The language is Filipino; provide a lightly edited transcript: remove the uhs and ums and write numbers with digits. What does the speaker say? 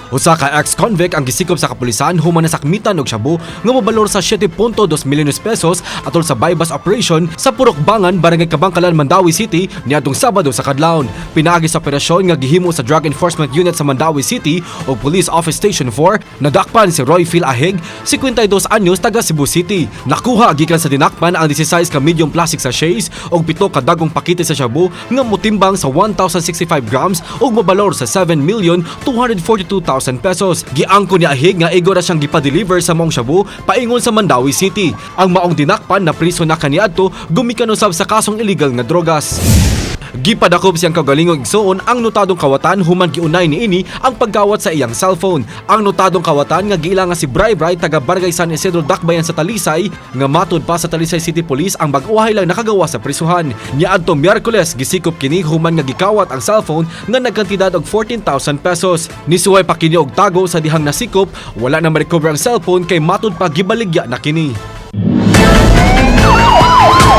Usa ka ex-convict ang gisikop sa kapulisan human na sakmitan og shabu nga mobalor sa 7.2 milyon pesos atol sa bypass operation sa Purokbangan, Barangay Kabangkalan, Mandawi City niadtong Sabado sa kadlawon. Pinaagi sa operasyon nga gihimo sa Drug Enforcement Unit sa Mandawi City o Police Office Station 4, nadakpan si Roy Phil Ahig, 52 anyos, taga Cebu City. Nakuha gikan sa dinakpan ang 16 ka medium plastic sachets og 7 ka dagong pakete sa shabu nga motimbang sa 1,065 grams ug mobalor sa 7,242,000 pesos. Giangko ni Ahig nga igo ra siyang gipa-deliver sa maong shabu paingon sa Mandawi City. Ang maong dinakpan na priso na kaniadto gumikan usab sa kasong illegal nga drogas. Gipadakop siyang kaugalingong igsoon ang notadong kawatan human giunay niini ang pagkawat sa iyang cellphone. Ang notadong kawatan nga giila nga si Bray Bray taga Barangay San Isidro Dakbayan sa Talisay nga matud pa sa Talisay City Police ang bag-uhay lang nakagawa sa prisuhan. Niadtong Miyerkules gisikop kini human nga gikawat ang cellphone nga nagkantidad og 14,000 pesos. Nisuway pa kini og tago sa dihang nasikop, wala na ma-recover ang cellphone kay matud pa gibaligya na kini.